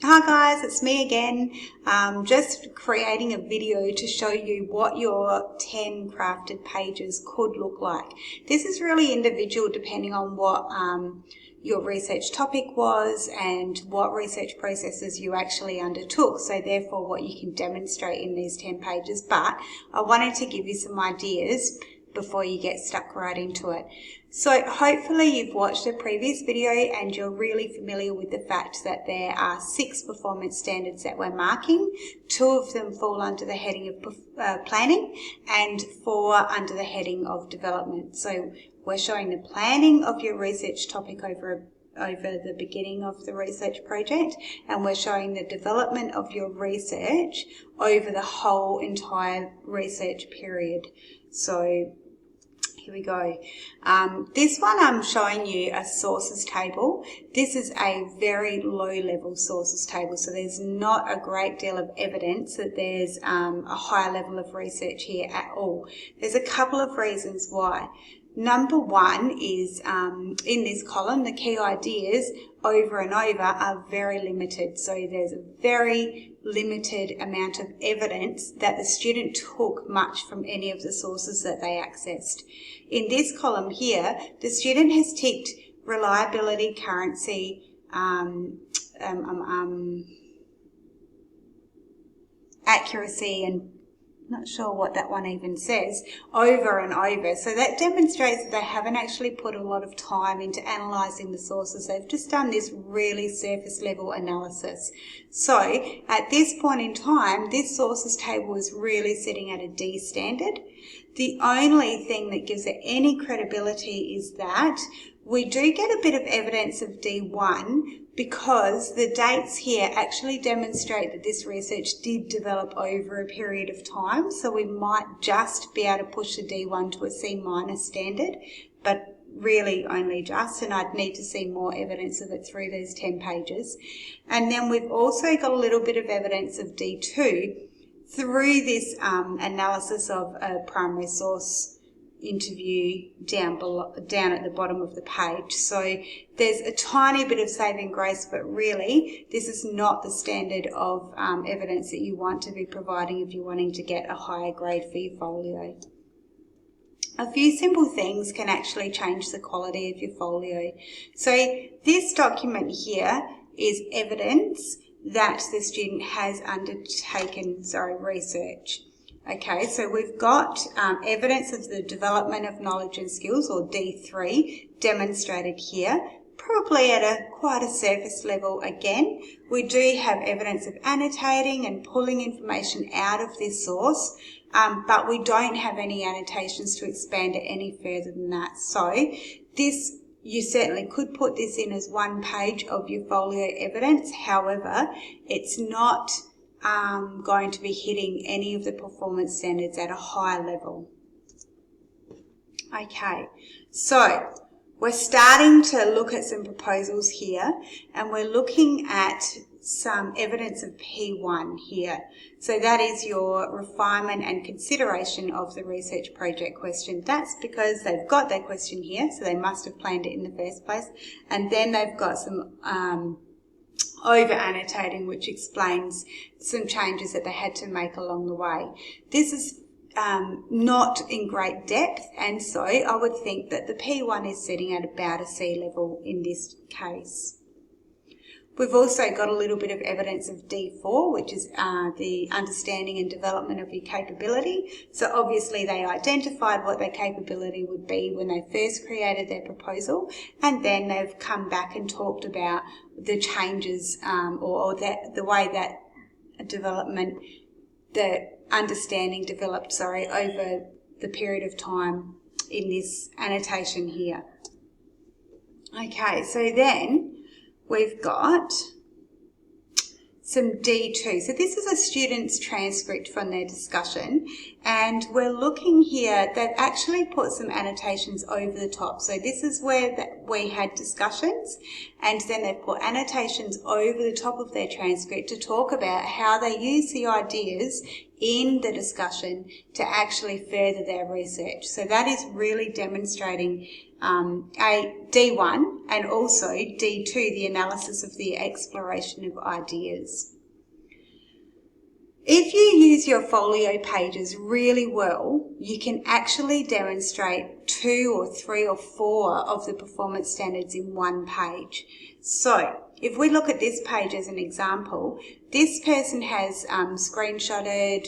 Hi guys, it's me again, just creating a video to show you what your 10 crafted pages could look like. This is really individual depending on what your research topic was and what research processes you actually undertook, so therefore what you can demonstrate in these 10 pages, but I wanted to give you some ideas before you get stuck right into it. So hopefully you've watched a previous video and you're really familiar with the fact that there are 6 performance standards that we're marking. 2 of them fall under the heading of planning and 4 under the heading of development. So we're showing the planning of your research topic over the beginning of the research project, and we're showing the development of your research over the whole entire research period. So here we go. This one I'm showing you a sources table. This is a very low level sources table, so there's not a great deal of evidence that there's a high level of research here at all. There's a couple of reasons why. Number one is in this column, the key ideas over and over are very limited. So there's a very limited amount of evidence that the student took much from any of the sources that they accessed. In this column here, the student has ticked reliability, currency, accuracy, and not sure what that one even says, over and over. So that demonstrates that they haven't actually put a lot of time into analysing the sources. They've just done this really surface level analysis. So at this point in time, this sources table is really sitting at a D standard. The only thing that gives it any credibility is that we do get a bit of evidence of D1 because the dates here actually demonstrate that this research did develop over a period of time. So we might just be able to push the D1 to a C- standard, but really only just, and I'd need to see more evidence of it through these 10 pages. And then we've also got a little bit of evidence of D2 through this analysis of a primary source interview down at the bottom of the page. So there's a tiny bit of saving grace, but really this is not the standard of evidence that you want to be providing if you're wanting to get a higher grade for your folio. A few simple things can actually change the quality of your folio. So this document here is evidence that the student has undertaken research. Okay, so we've got evidence of the development of knowledge and skills, or D3, demonstrated here, probably at quite a surface level again. We do have evidence of annotating and pulling information out of this source, but we don't have any annotations to expand it any further than that. So this, you certainly could put this in as one page of your folio evidence. However, it's not going to be hitting any of the performance standards at a high level. Okay, so we're starting to look at some proposals here, and we're looking at some evidence of P1 here. So that is your refinement and consideration of the research project question. That's because they've got their question here, so they must have planned it in the first place, and then they've got some over annotating, which explains some changes that they had to make along the way. This is not in great depth, and so I would think that the P1 is sitting at about a C level in this case. We've also got a little bit of evidence of D4, which is the understanding and development of your capability. So obviously they identified what their capability would be when they first created their proposal, and then they've come back and talked about the changes or the way that development, the understanding developed, over the period of time in this annotation here. Okay, so then we've got some D2. So this is a student's transcript from their discussion, and we're looking here, they've actually put some annotations over the top. So this is where we had discussions, and then they've put annotations over the top of their transcript to talk about how they use the ideas in the discussion to actually further their research. So that is really demonstrating D1 and also D2, the analysis of the exploration of ideas. If you use your folio pages really well, you can actually demonstrate 2 or 3 or 4 of the performance standards in one page. So if we look at this page as an example, this person has screenshotted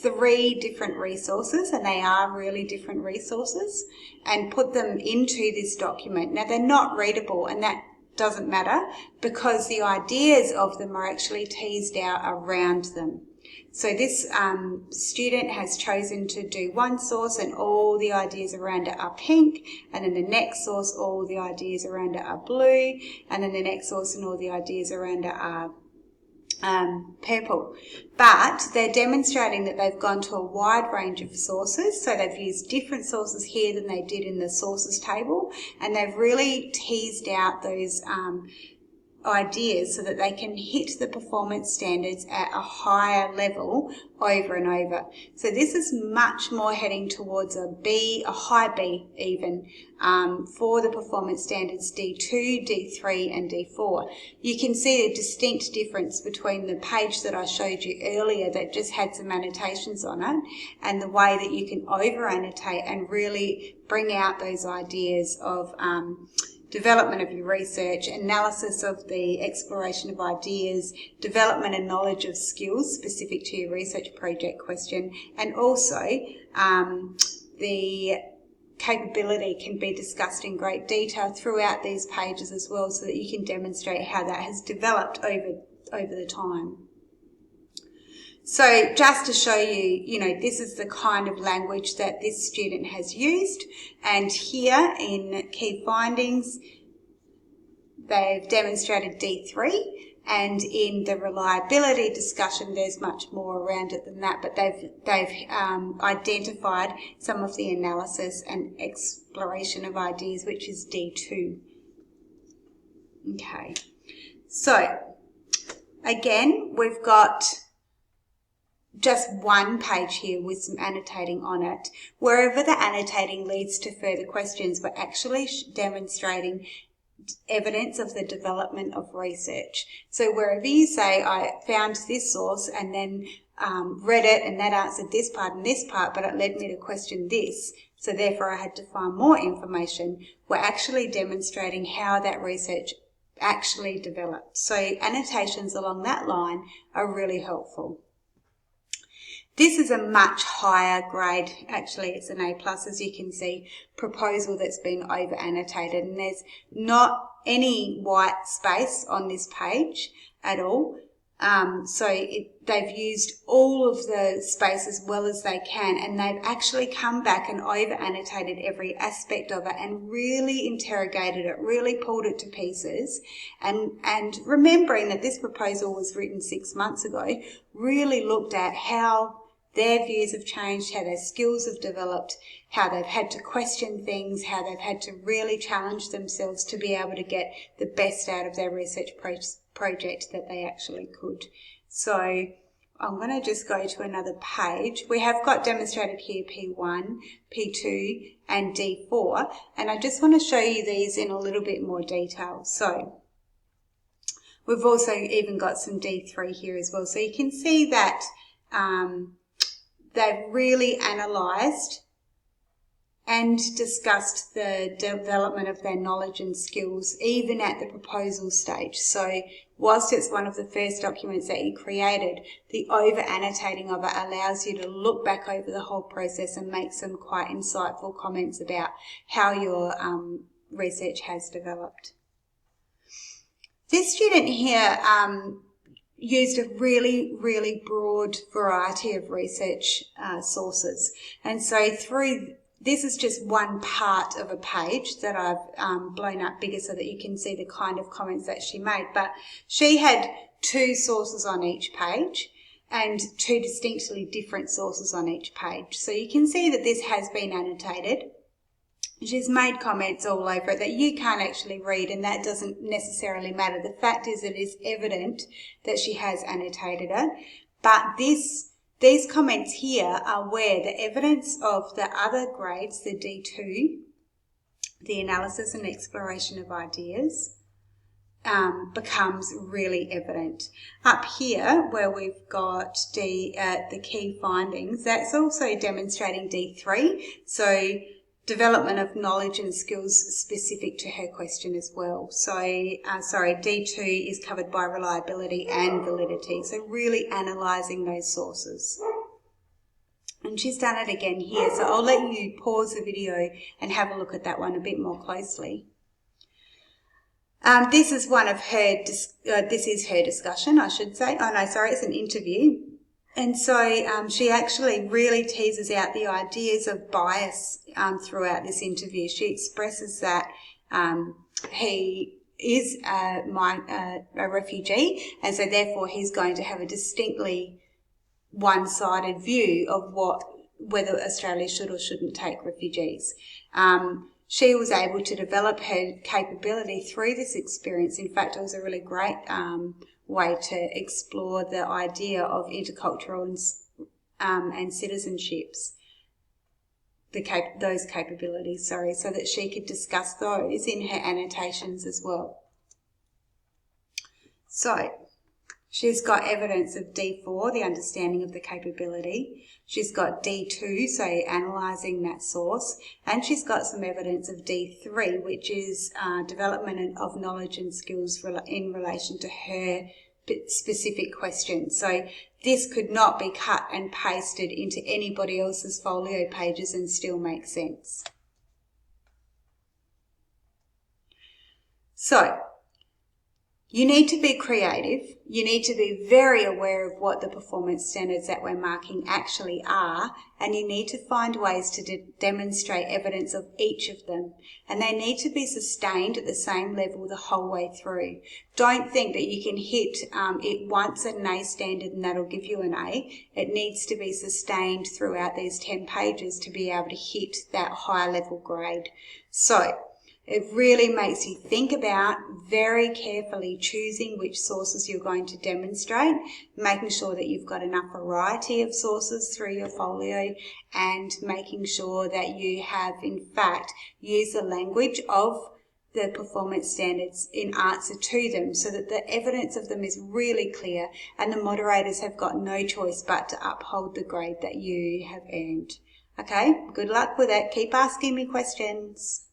3 different resources, and they are really different resources, and put them into this document. Now they're not readable, and that doesn't matter because the ideas of them are actually teased out around them. So this student has chosen to do one source and all the ideas around it are pink, and then the next source all the ideas around it are blue, and then the next source and all the ideas around it are purple. But they're demonstrating that they've gone to a wide range of sources, so they've used different sources here than they did in the sources table, and they've really teased out those ideas so that they can hit the performance standards at a higher level over and over. So this is much more heading towards a B, a high B even, for the performance standards D2, D3 and D4. You can see a distinct difference between the page that I showed you earlier that just had some annotations on it and the way that you can over annotate and really bring out those ideas of development of your research, analysis of the exploration of ideas, development and knowledge of skills specific to your research project question, and also the capability can be discussed in great detail throughout these pages as well, so that you can demonstrate how that has developed over the time. So just to show you, this is the kind of language that this student has used. And here in key findings, they've demonstrated D3. And in the reliability discussion, there's much more around it than that, but they've identified some of the analysis and exploration of ideas, which is D2. Okay. So again, we've got just one page here with some annotating on it. Wherever the annotating leads to further questions, we're actually demonstrating evidence of the development of research. So wherever you say, I found this source and then read it and that answered this part and this part, but it led me to question this, so therefore I had to find more information, we're actually demonstrating how that research actually developed. So annotations along that line are really helpful. This is a much higher grade, actually it's an A+, as you can see, proposal that's been over annotated, and there's not any white space on this page at all. They've used all of the space as well as they can, and they've actually come back and over annotated every aspect of it and really interrogated it, really pulled it to pieces, and remembering that this proposal was written 6 months ago, really looked at how their views have changed, how their skills have developed, how they've had to question things, how they've had to really challenge themselves to be able to get the best out of their research project that they actually could. So I'm going to just go to another page. We have got demonstrated here P1, P2 and D4, and I just want to show you these in a little bit more detail. So we've also even got some D3 here as well. So you can see that they've really analysed and discussed the development of their knowledge and skills even at the proposal stage. So whilst it's one of the first documents that you created, the over-annotating of it allows you to look back over the whole process and make some quite insightful comments about how your research has developed. This student here used a really, really broad variety of research sources. And so this is just one part of a page that I've blown up bigger so that you can see the kind of comments that she made. But she had 2 sources on each page and 2 distinctly different sources on each page. So you can see that this has been annotated. She's made comments all over it that you can't actually read, and that doesn't necessarily matter. The fact is it is evident that she has annotated it, but these comments here are where the evidence of the other grades, the D2, the analysis and exploration of ideas becomes really evident. Up here, where we've got the key findings, that's also demonstrating D3, so development of knowledge and skills specific to her question as well. So, D2 is covered by reliability and validity, so really analysing those sources. And she's done it again here, so I'll let you pause the video and have a look at that one a bit more closely. This is one of her, this is her discussion, I should say. Oh no, sorry, it's an interview. And so she actually really teases out the ideas of bias throughout this interview. She expresses that he is a refugee, and so therefore he's going to have a distinctly one-sided view of whether Australia should or shouldn't take refugees. She was able to develop her capability through this experience. In fact, it was a really great way to explore the idea of intercultural and citizenships, those capabilities, so that she could discuss those in her annotations as well. So, she's got evidence of D4, the understanding of the capability. She's got D2, so analysing that source. And she's got some evidence of D3, which is development of knowledge and skills in relation to her specific question. So this could not be cut and pasted into anybody else's folio pages and still make sense. So, you need to be creative. You need to be very aware of what the performance standards that we're marking actually are, and you need to find ways to demonstrate evidence of each of them. And they need to be sustained at the same level the whole way through. Don't think that you can hit it once at an A standard and that'll give you an A. It needs to be sustained throughout these 10 pages to be able to hit that higher level grade. So, it really makes you think about very carefully choosing which sources you're going to demonstrate, making sure that you've got enough variety of sources through your folio, and making sure that you have, in fact, used the language of the performance standards in answer to them so that the evidence of them is really clear and the moderators have got no choice but to uphold the grade that you have earned. Okay, good luck with it. Keep asking me questions.